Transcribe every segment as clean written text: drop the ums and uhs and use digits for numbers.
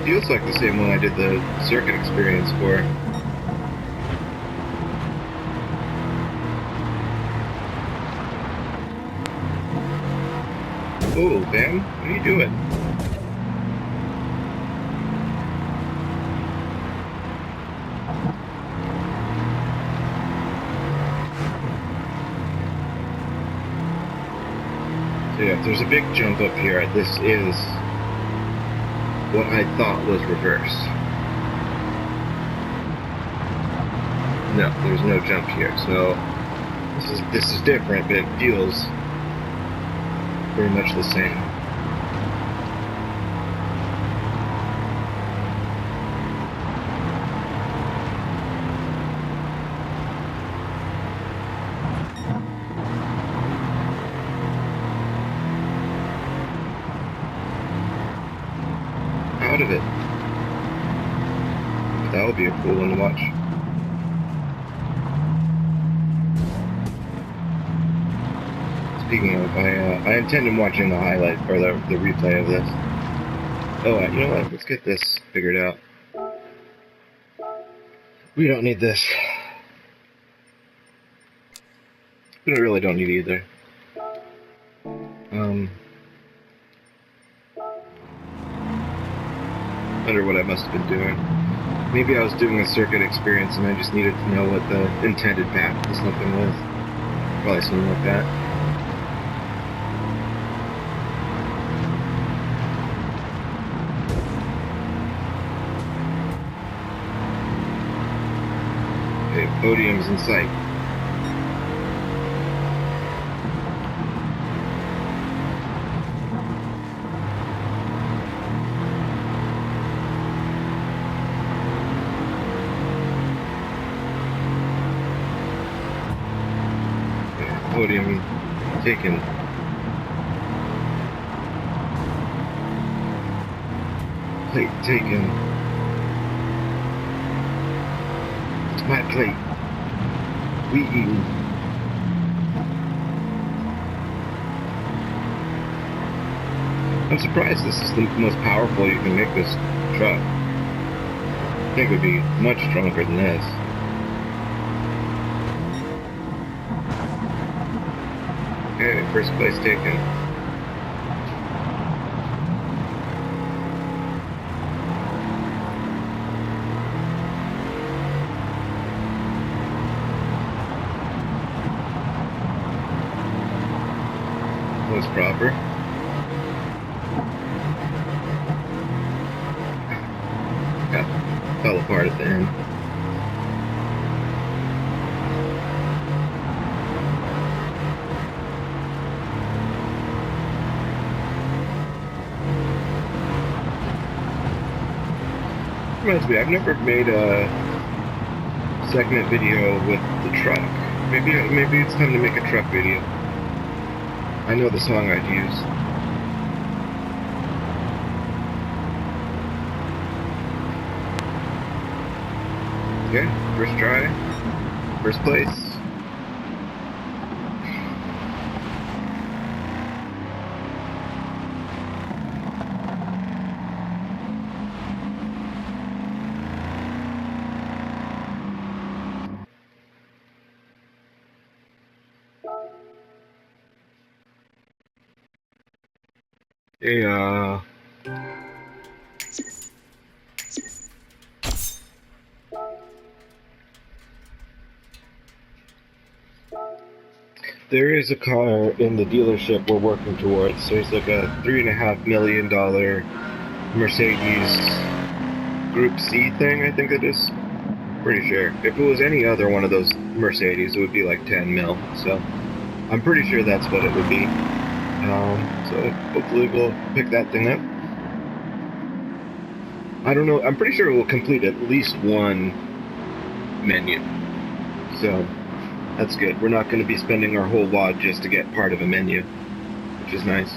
feels like the same one I did the circuit experience for. Oh, Ben, what are you doing? So yeah, if there's a big jump up here, this is what I thought was reverse. No, there's no jump here, so this is different, but it feels very much the same. Out of it. That would be a cool one to watch. Speaking of, I intend on watching the highlight or the replay of this. Oh, you know what? Let's get this figured out. We don't need this. We really don't need either. Wonder what I must have been doing. Maybe I was doing a circuit experience and I just needed to know what the intended path of something was. Probably something like that. Okay, podium's in sight. Podium taken. Plate taken. It's my plate. We eaten. I'm surprised this is the most powerful you can make this truck. I think it would be much stronger than this. Okay, first place taken. That was proper. Got fell apart at the end. Reminds me, I've never made a segment video with the truck. Maybe it's time to make a truck video. I know the song I'd use. Okay, first try, first place. Hey, there is a car in the dealership we're working towards. There's like a $3.5 million Mercedes Group C thing, I think it is. Pretty sure. If it was any other one of those Mercedes, it would be like 10 mil. So I'm pretty sure that's what it would be. So hopefully we'll pick that thing up. I don't know. I'm pretty sure we'll complete at least one menu. So that's good. We're not going to be spending our whole wad just to get part of a menu, which is nice.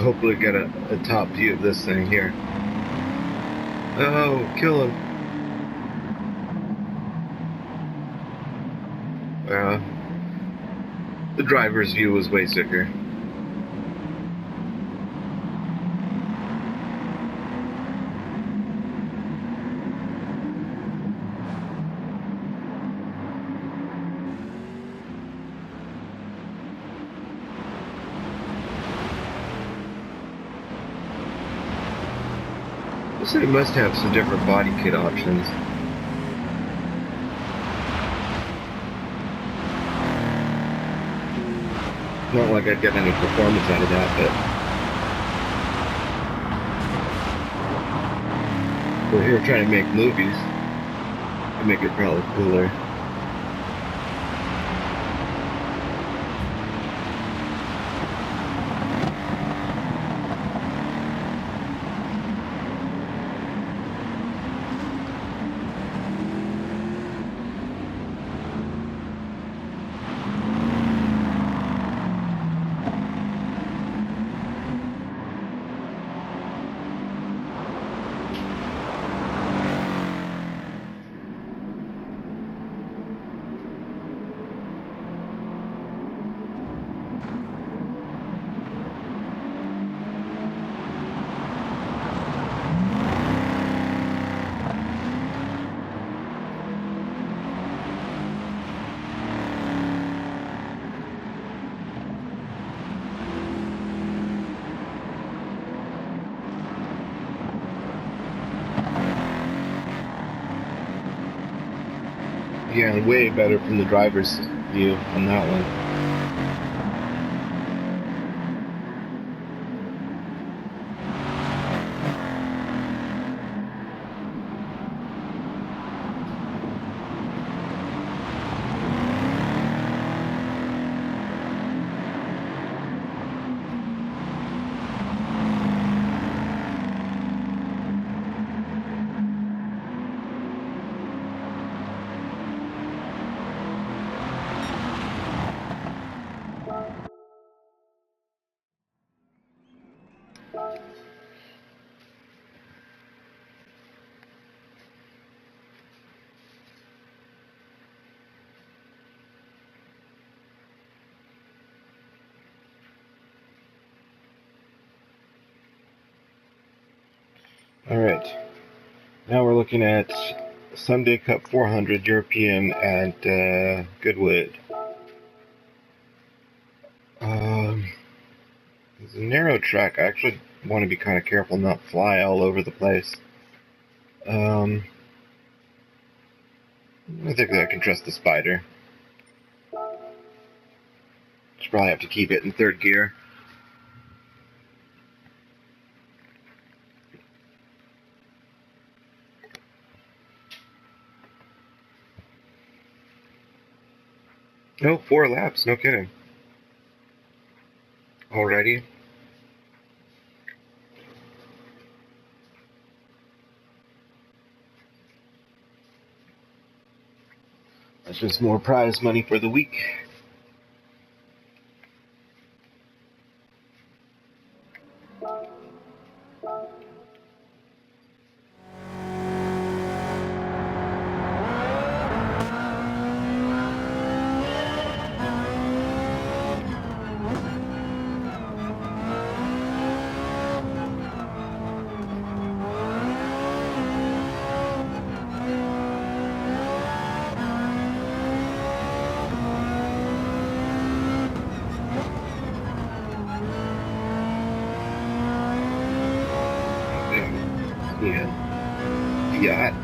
hopefully get a top view of this thing here. Oh, kill him. The driver's view was way sicker. This thing must have some different body kit options. Not like I'd get any performance out of that, but we're here trying to make movies. I make it probably cooler. Yeah, way better from the driver's view on that one. Alright, now we're looking at Sunday Cup 400 European at Goodwood. It's a narrow track. I actually want to be kind of careful not fly all over the place. I think that I can trust the Spider. Should probably have to keep it in third gear. Oh, 4 laps, no kidding. Alrighty. That's just more prize money for the week. Yacht.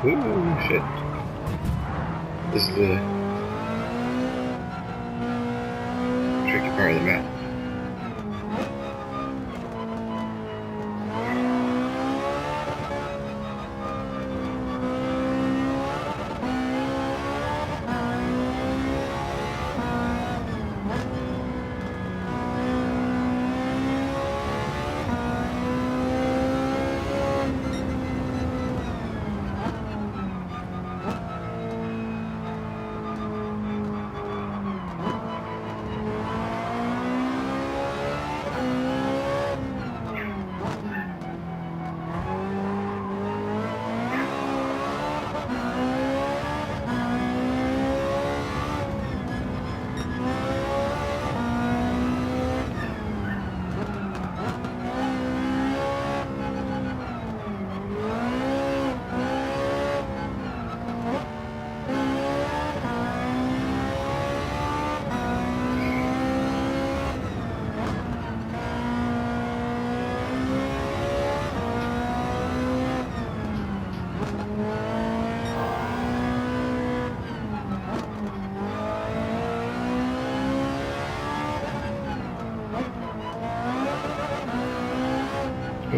Ooh, shit. This is the tricky part of the map.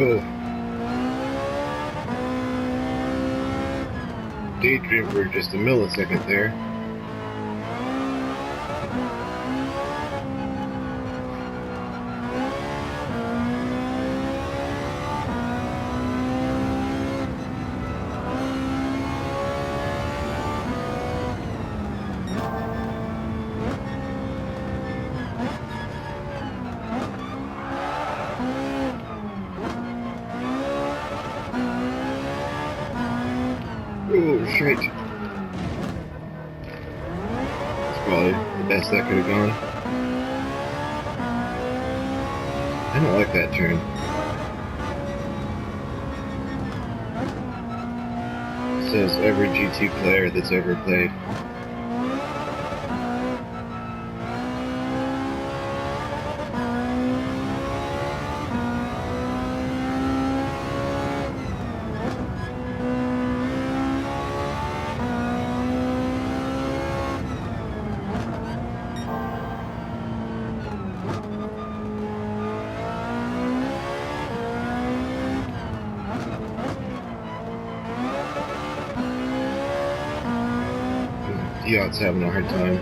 Oh, daydream for just a millisecond there. Oh, shit. That's probably the best that could have gone. I don't like that turn. Says every GT player that's ever played. Yacht's having a hard time.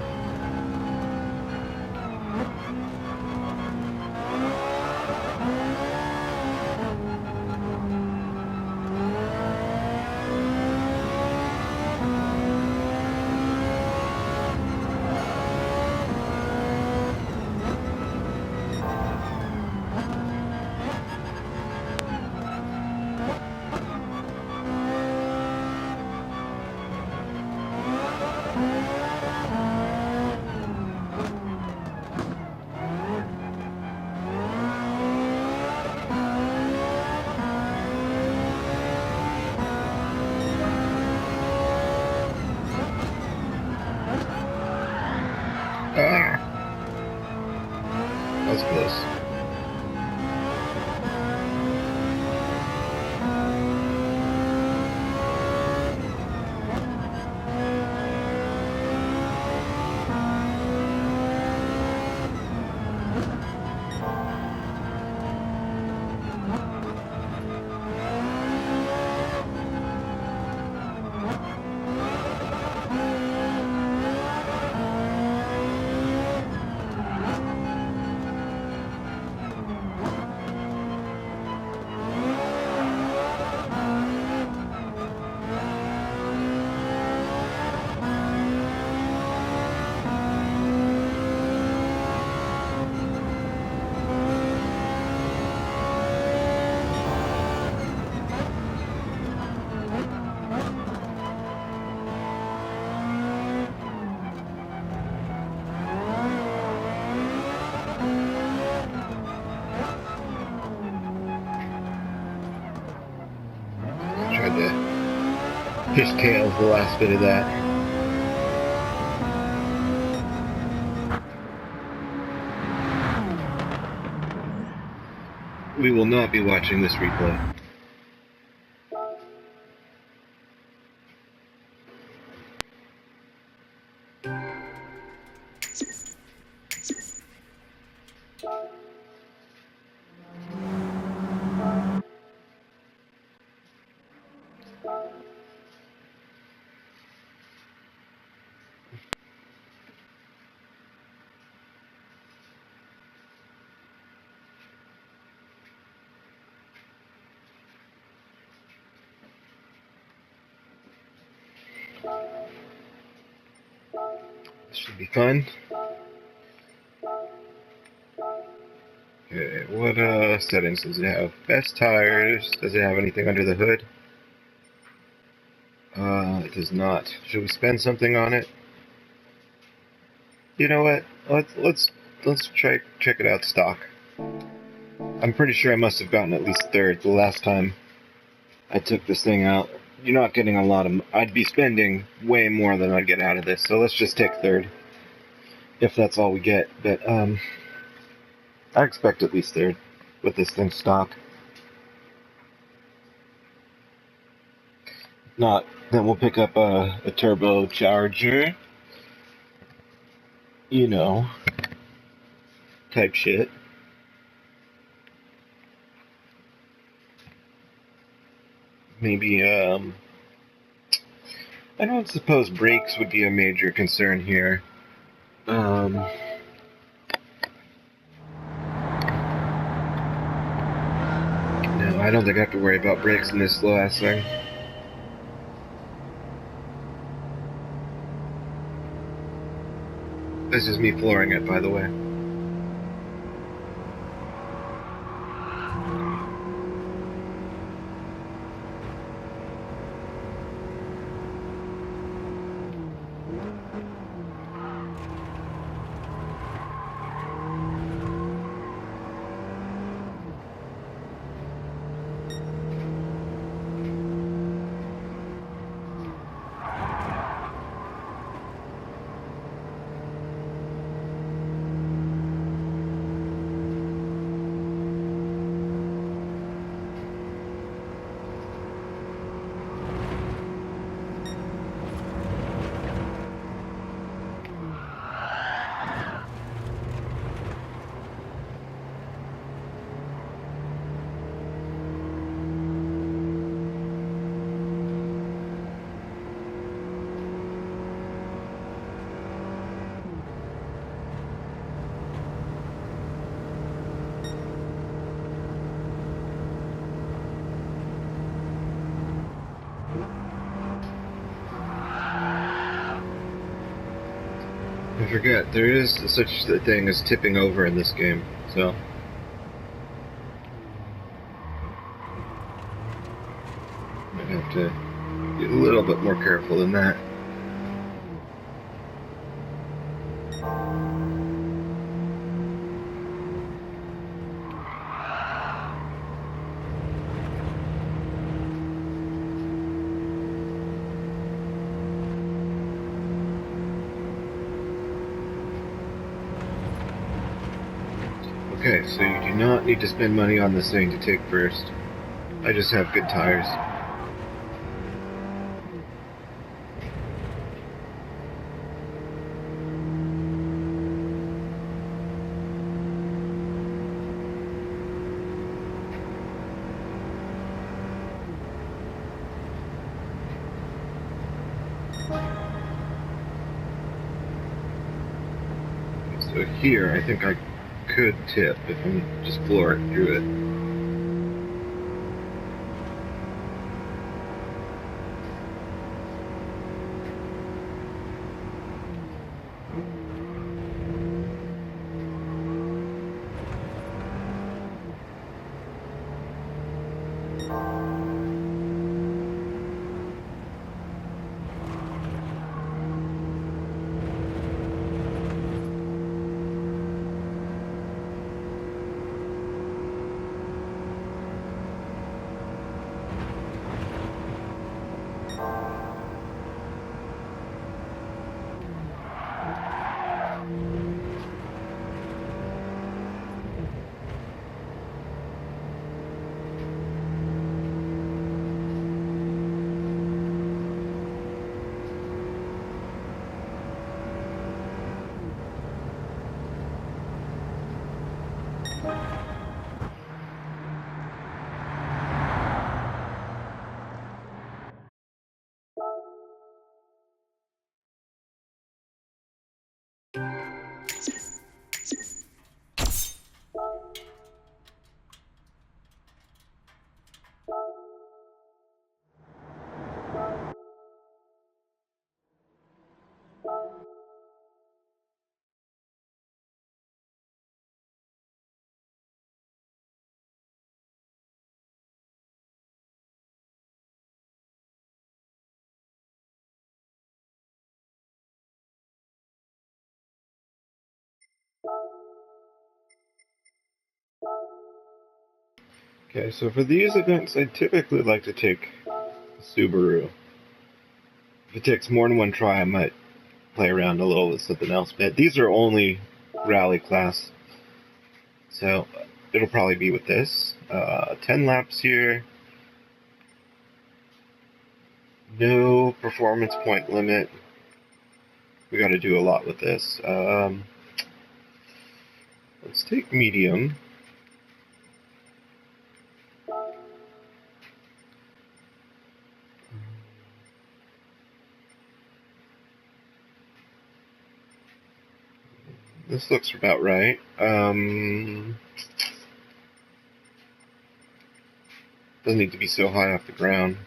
Ah! That was close. Tried to fishtail the last bit of that. We will not be watching this replay. This should be fun. Okay, what settings does it have? Best tires. Does it have anything under the hood? It does not. Should we spend something on it? You know what? Let's try check it out stock. I'm pretty sure I must have gotten at least third the last time I took this thing out. You're not getting a lot of. I'd be spending way more than I'd get out of this. So let's just take third, if that's all we get. But I expect at least third with this thing stock. Not, then we'll pick up a turbo charger. You know, type shit. maybe, I don't suppose brakes would be a major concern here. No, I don't think I have to worry about brakes in this slow-ass thing. This is me flooring it, by the way. I forget, there is such a thing as tipping over in this game, so... I have to be a little bit more careful than that. Okay, so you do not need to spend money on this thing to take first. I just have good tires. So here, I think I could tip if I'm just flooring through it. Okay, so for these events, I typically like to take Subaru. If it takes more than one try, I might play around a little with something else. But these are only rally class, so it'll probably be with this. 10 laps here. No performance point limit. We got to do a lot with this. Let's take medium. this looks about right. Doesn't need to be so high off the ground.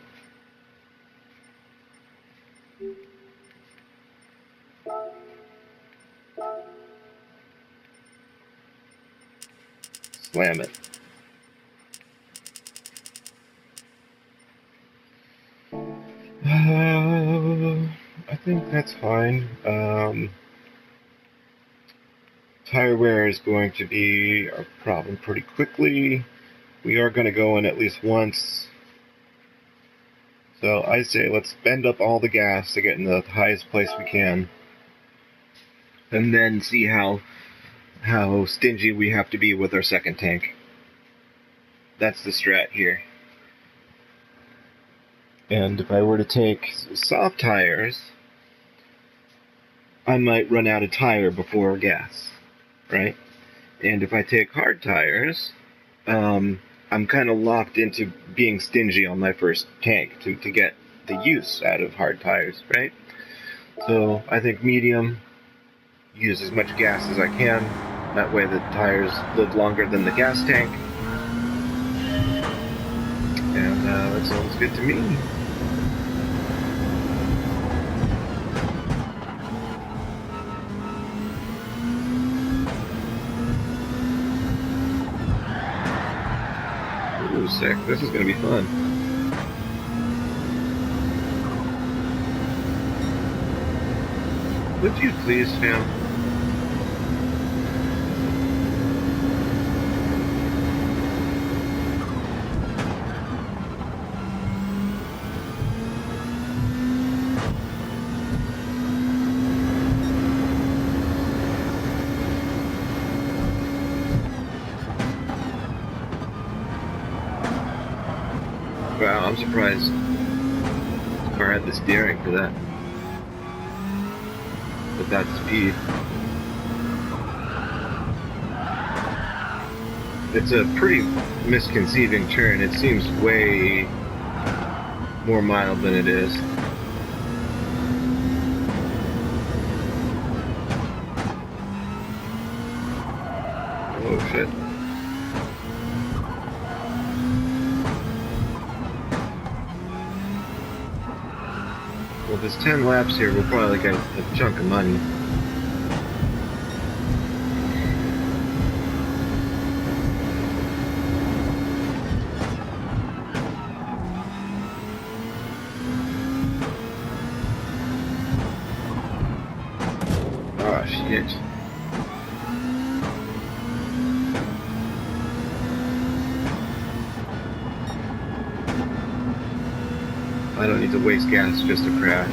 Slam it. I think that's fine. Tire wear is going to be a problem pretty quickly. We are going to go in at least once. So I say let's bend up all the gas to get in the highest place we can. And then see how stingy we have to be with our second tank. That's the strat here. And if I were to take soft tires, I might run out of tire before gas, right? And if I take hard tires, I'm kind of locked into being stingy on my first tank to get the use out of hard tires, right? So I think medium, use as much gas as I can. That way the tires live longer than the gas tank. And that sounds good to me. Ooh, sick. This is going to be fun. Would you please, fam? Wow, I'm surprised the car had the steering for that. With that speed. It's a pretty misconceiving turn. It seems way more mild than it is. Oh shit. Well, if there's 10 laps here, we'll probably get a chunk of money. Oh, shit. I don't need to waste gas just to crash.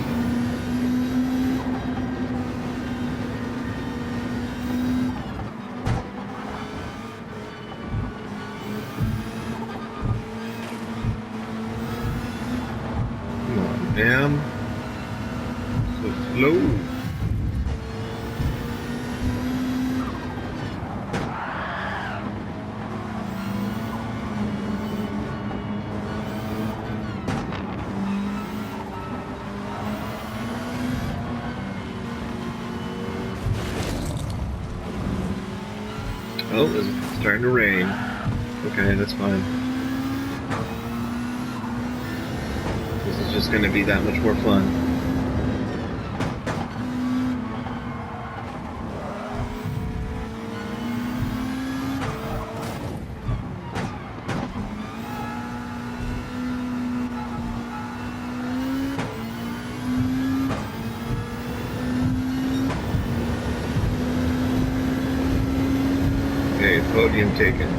Come on, man. So slow. Oh, it's starting to rain. Okay, that's fine. This is just going to be that much more fun. Okay, podium taken.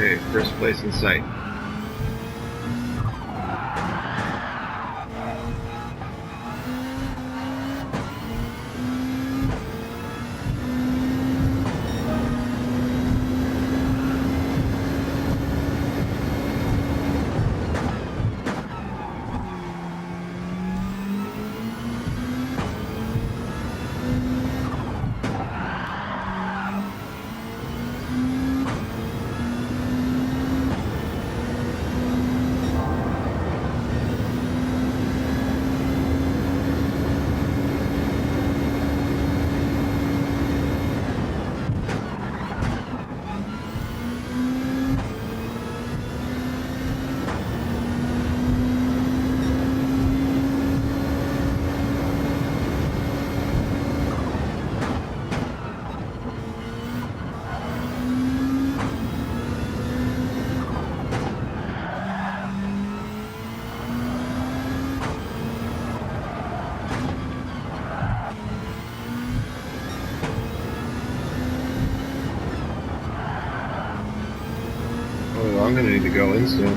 Okay, first place in sight. Oh, I'm gonna need to go in soon.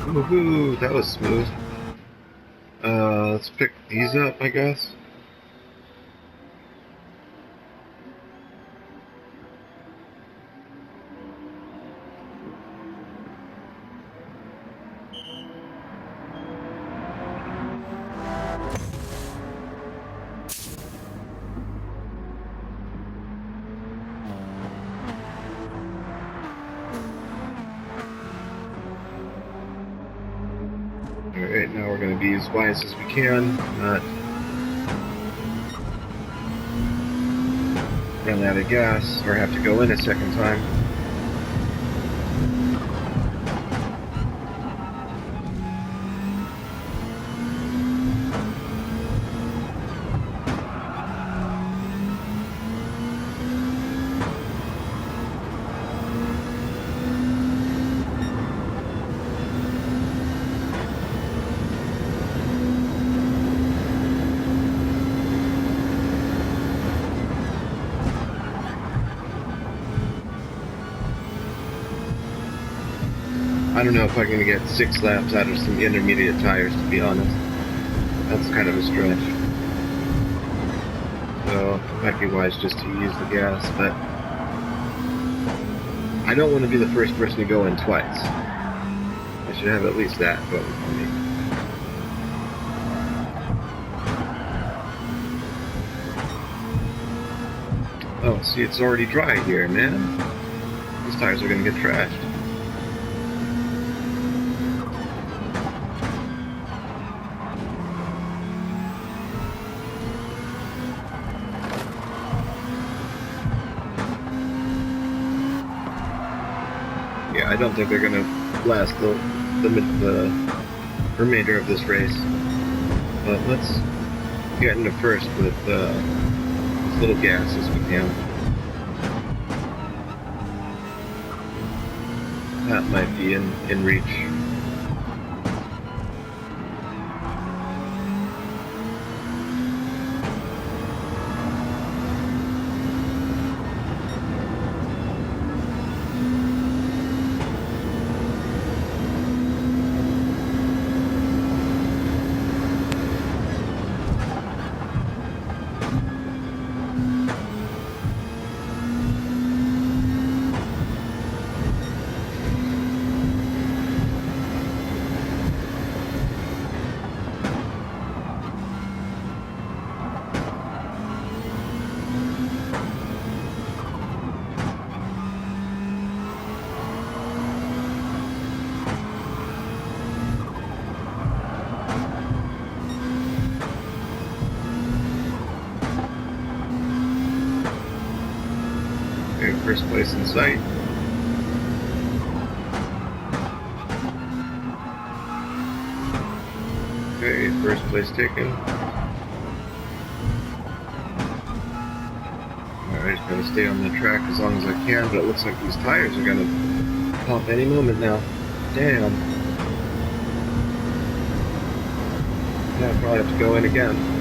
Woohoo, that was smooth. Let's pick these up, I guess. Alright, now we're going to be as wise as we can, not run out of gas or have to go in a second time. I don't know if I'm going to get 6 laps out of some intermediate tires, to be honest. That's kind of a stretch. So, it might be wise just to use the gas, but I don't want to be the first person to go in twice. I should have at least that going for me. Oh, see, it's already dry here, man. These tires are going to get trashed. Yeah, I don't think they're going to last the remainder of this race. But let's get into first with as little gas as we can. That might be in reach. Okay, first place in sight. Okay, first place taken. Alright, gotta stay on the track as long as I can, but it looks like these tires are gonna pop any moment now. Damn. Yeah, I'll probably have to go in again.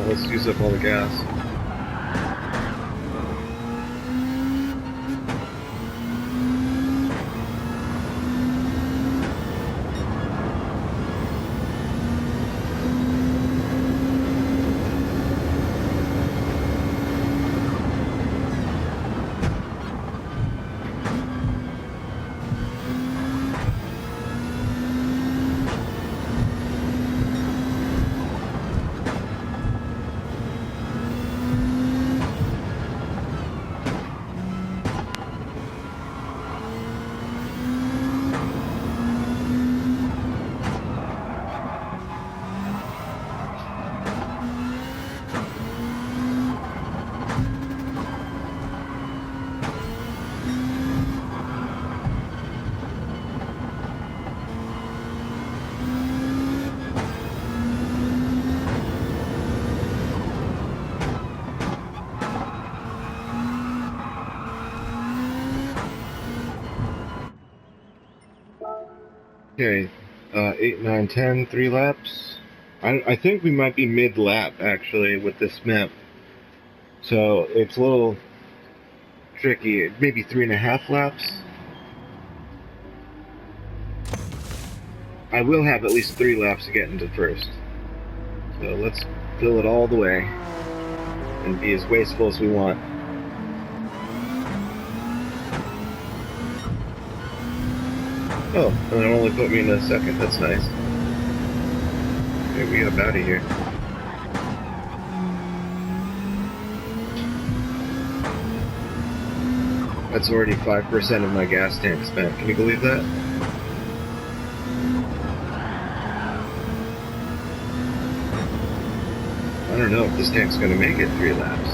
let's use up all the gas. Okay, 8, 9, 10, 3 laps. I think we might be mid-lap, actually, with this map. So, it's a little tricky. Maybe 3.5 laps. I will have at least 3 laps to get into first. So, let's fill it all the way. And be as wasteful as we want. Oh, and it only put me in a second. That's nice. Okay, we got out of here. That's already 5% of my gas tank spent. Can you believe that? I don't know if this tank's going to make it 3 laps.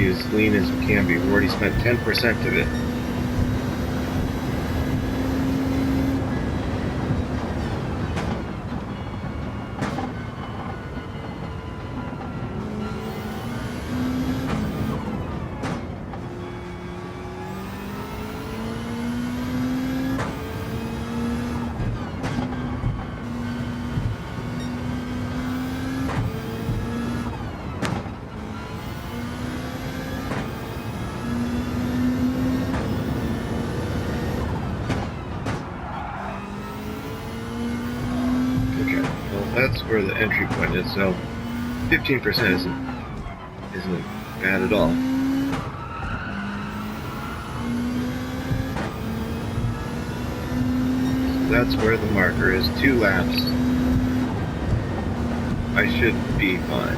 As lean as we can be. We've already spent 10% of it. That's where the entry point is, so 15% isn't bad at all. So that's where the marker is, 2 laps. I should be fine.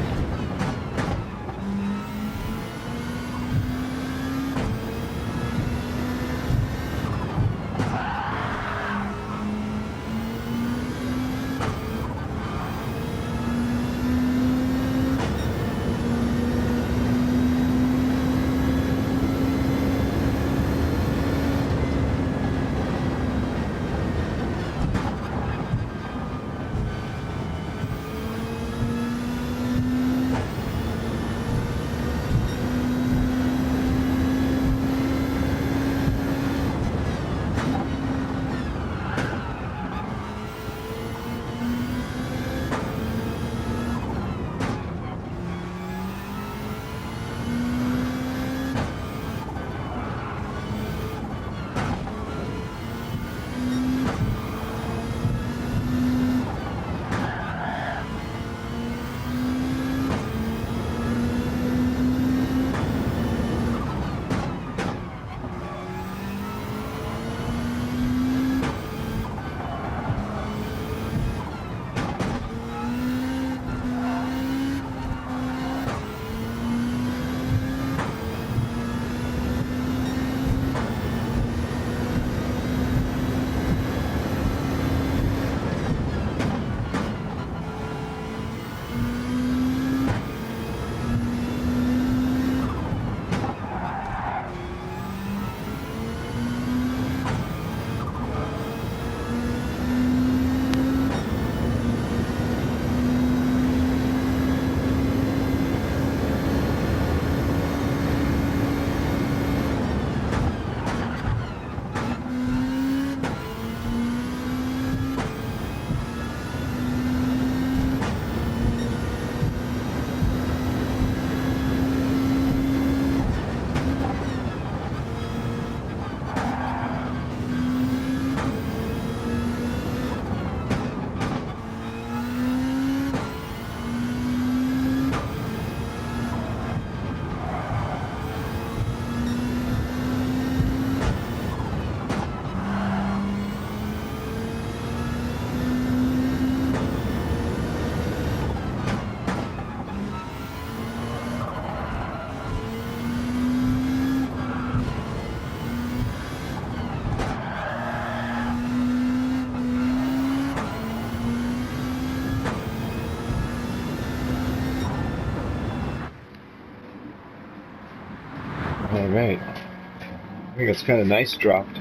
Alright. I think it's kind of nice dropped.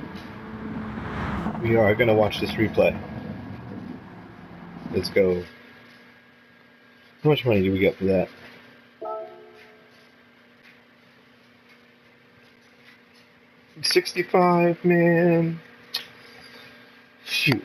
We are going to watch this replay. Let's go. How much money do we get for that? $65, man. Shoot.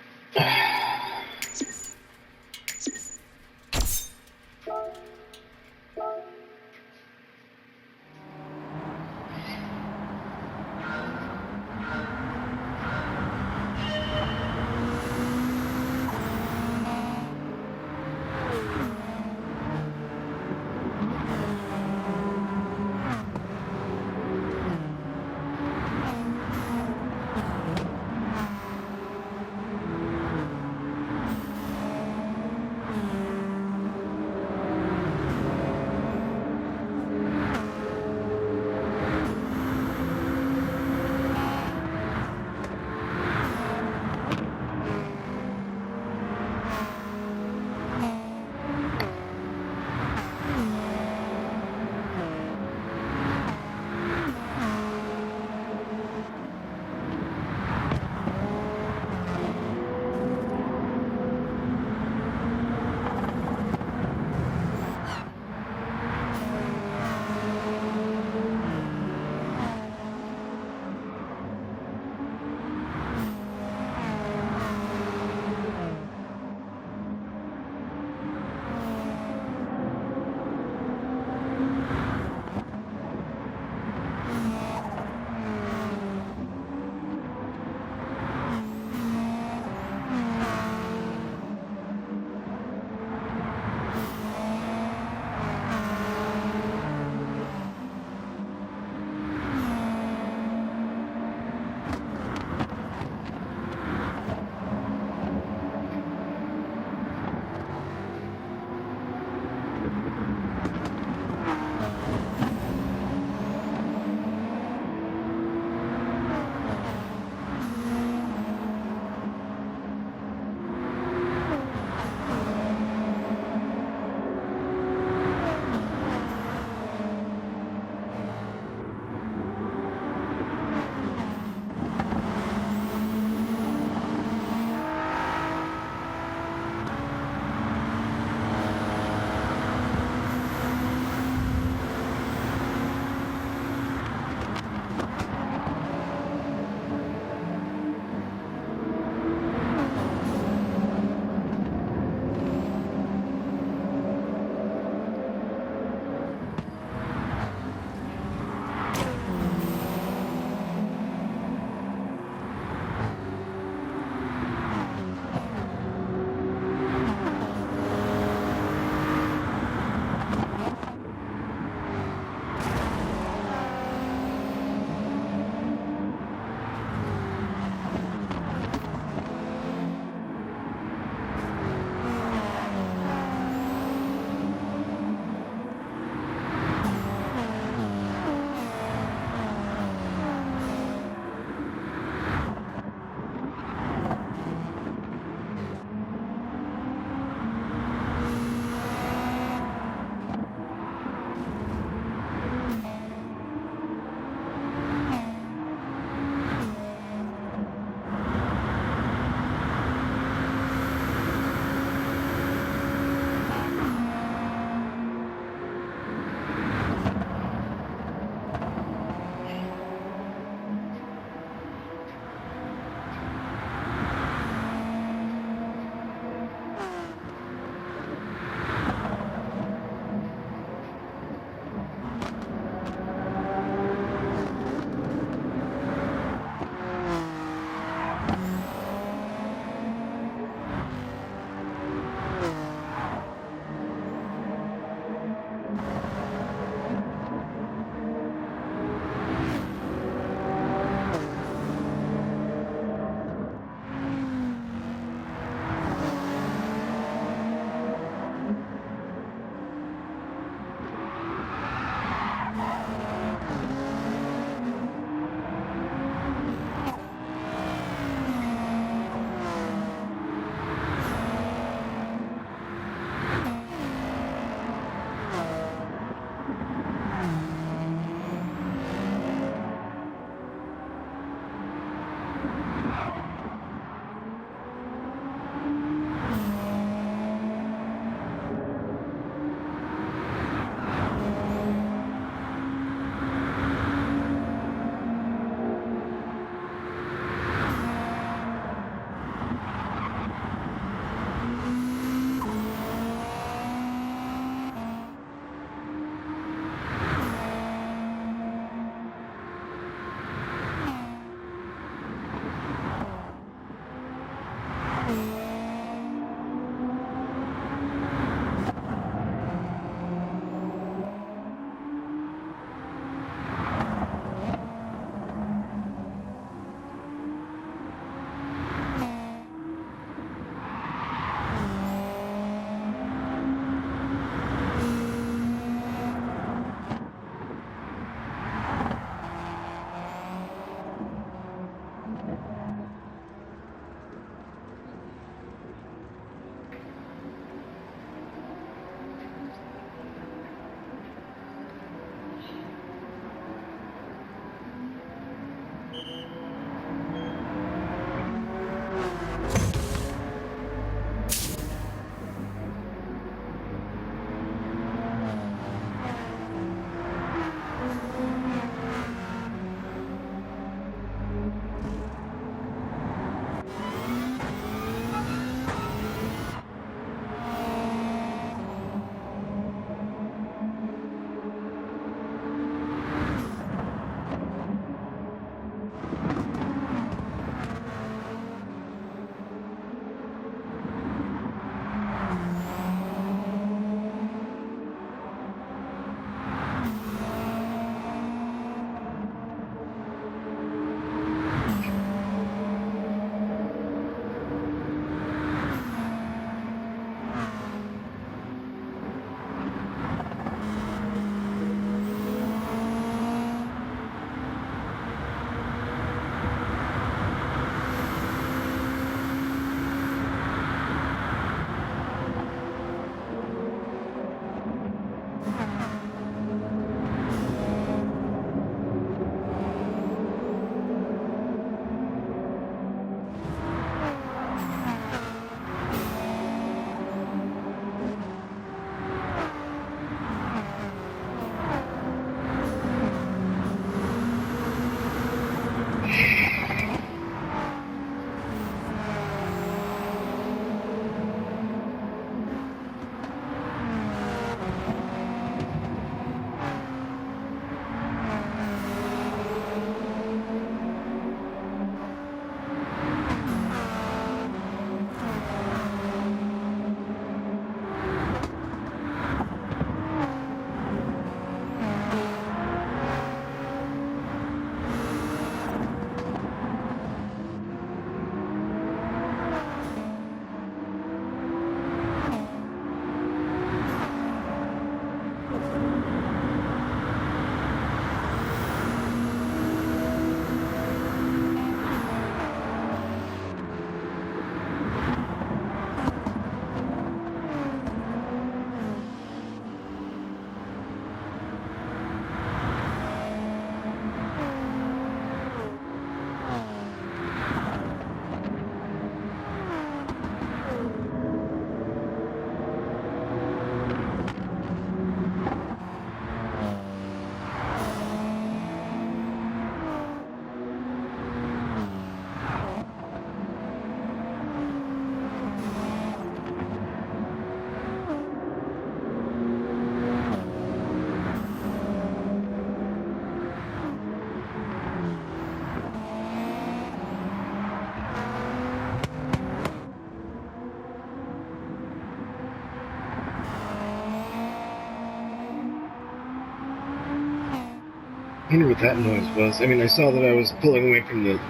wonder what that noise was. I mean, I saw that I was pulling away from the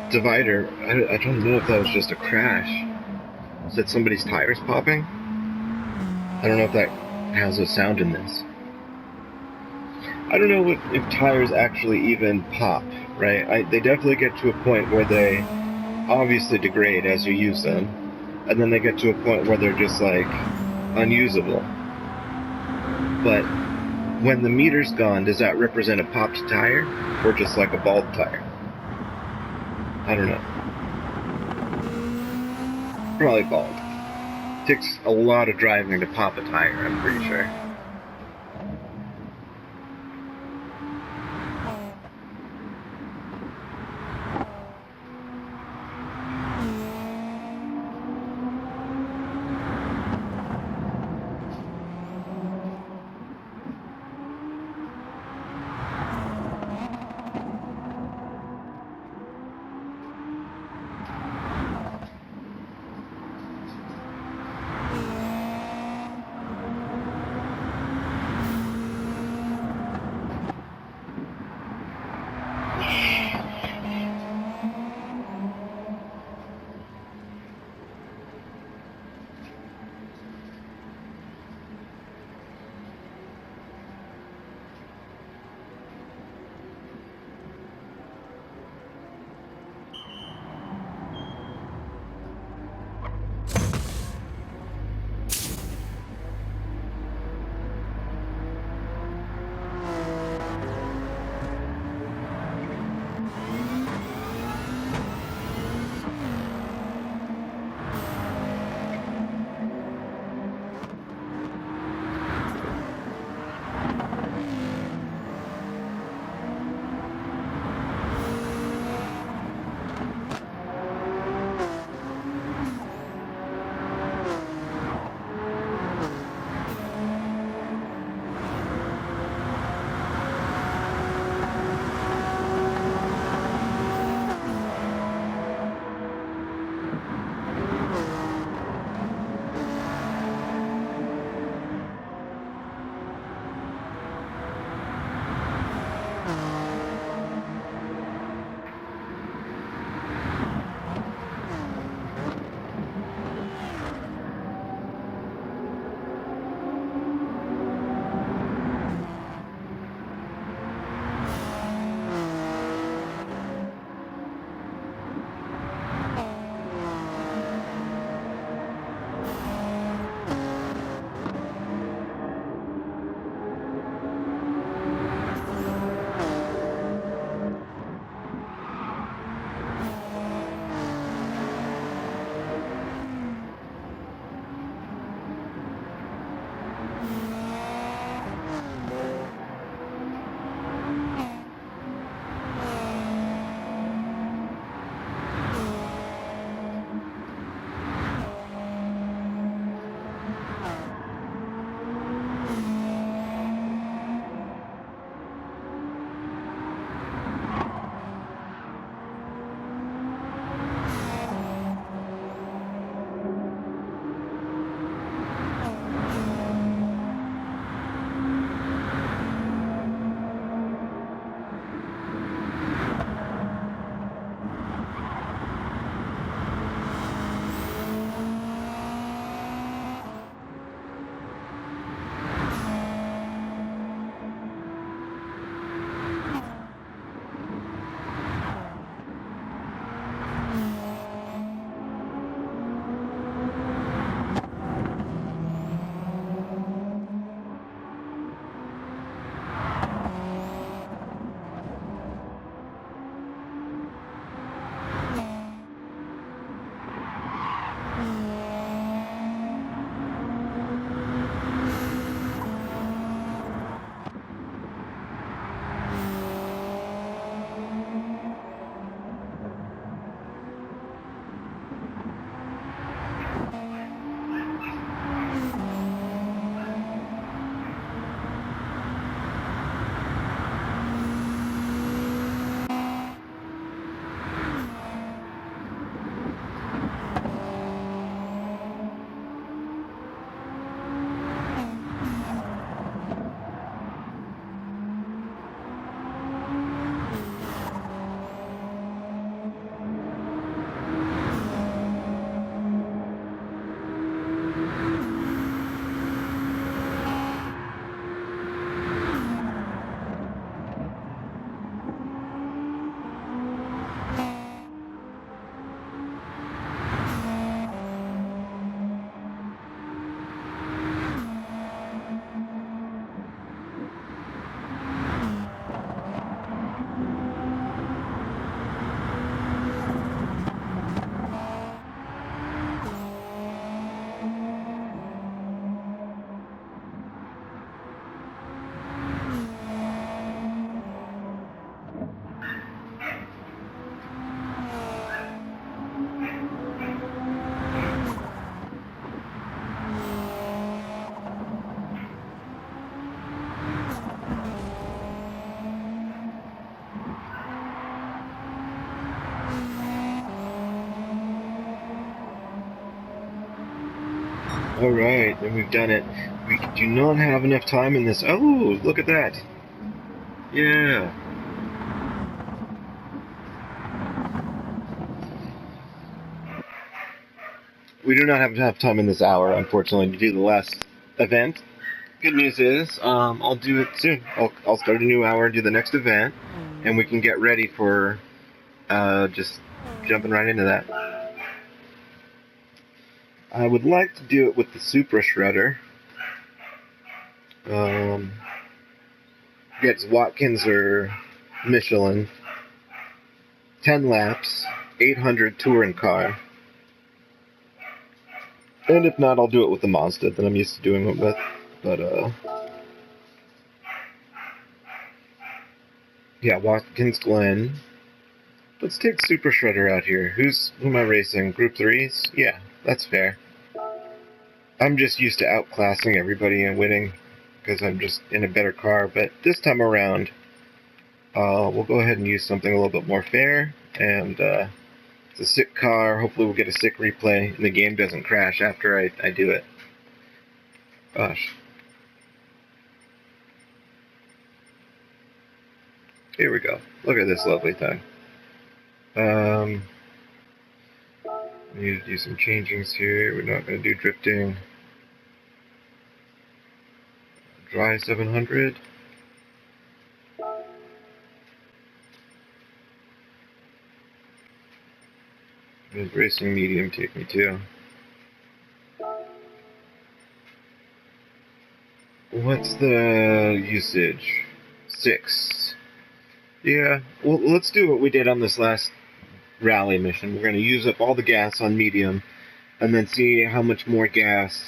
divider. I don't know if that was just a crash. Is that somebody's tires popping? I don't know if that has a sound in this. I don't know if tires actually even pop, right? They definitely get to a point where they obviously degrade as you use them, and then they get to a point where they're just like unusable. But when the meter's gone, does that represent a popped tire or just like a bald tire? I don't know. Probably bald. Takes a lot of driving to pop a tire, I'm pretty sure. Alright, then we've done it. We do not have enough time in this. Oh, look at that. Yeah. We do not have enough time in this hour, unfortunately, to do the last event. Good news is, I'll do it soon. I'll start a new hour and do the next event, and we can get ready for just jumping right into that. I would like to do it with the Supra Shredder. Gets Watkins or Michelin. 10 laps, 800 touring car. And if not, I'll do it with the Mazda that I'm used to doing it with. But, yeah, Watkins Glen. Let's take Super Shredder out here. Who am I racing? Group 3s? Yeah, that's fair. I'm just used to outclassing everybody and winning because I'm just in a better car. But this time around, we'll go ahead and use something a little bit more fair. And it's a sick car. Hopefully we'll get a sick replay and the game doesn't crash after I do it. Gosh. Here we go. Look at this lovely thing. We need to do some changings here. We're not going to do drifting. Dry 700. And racing medium take me to. What's the usage? 6. Yeah, well, let's do what we did on this last rally mission. We're going to use up all the gas on medium and then see how much more gas,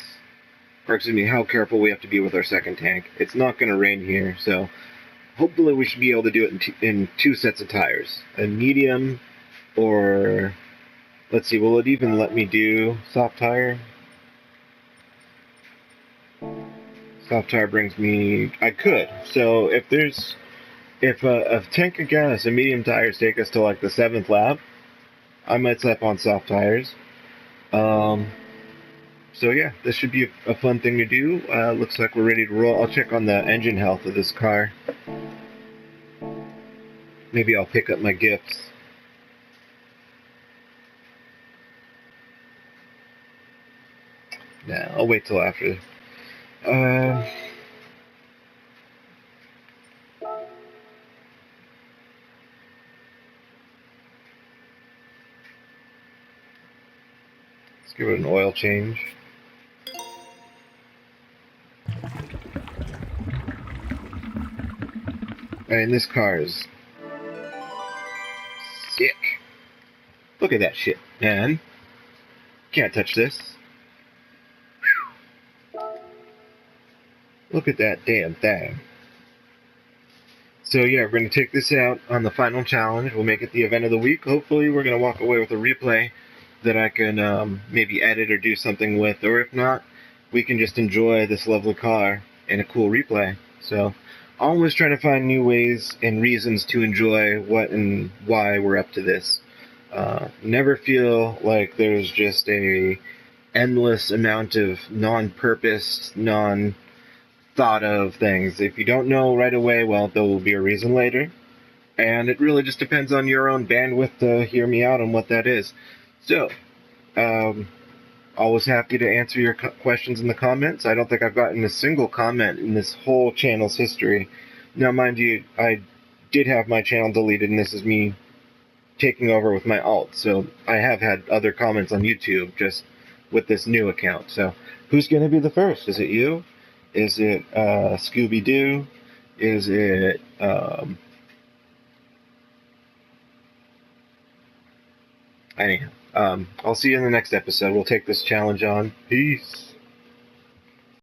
or excuse me, how careful we have to be with our second tank. It's not going to rain here, so hopefully we should be able to do it in 2 sets of tires. A medium, or let's see, will it even let me do soft tire? Soft tire brings me, I could. So if a tank of gas and medium tires take us to like the 7th lap, I might slap on soft tires. So yeah, this should be a fun thing to do. Looks like we're ready to roll. I'll check on the engine health of this car. Maybe I'll pick up my gifts. Nah, I'll wait till after. Let's give it an oil change. And this car is sick. Look at that shit, man. Can't touch this. Whew. Look at that damn thing. So yeah, we're going to take this out on the final challenge. We'll make it the event of the week. Hopefully we're going to walk away with a replay that I can maybe edit or do something with. Or if not, we can just enjoy this lovely car in a cool replay. So always trying to find new ways and reasons to enjoy what and why we're up to this. Never feel like there's just a endless amount of non-purposed, thought of things. If you don't know right away, well, there will be a reason later. And it really just depends on your own bandwidth to hear me out on what that is. So, always happy to answer your questions in the comments. I don't think I've gotten a single comment in this whole channel's history. Now, mind you, I did have my channel deleted, and this is me taking over with my alt. So I have had other comments on YouTube just with this new account. So who's going to be the first? Is it you? Is it Scooby-Doo? Is it anyhow, I'll see you in the next episode. We'll take this challenge on. Peace.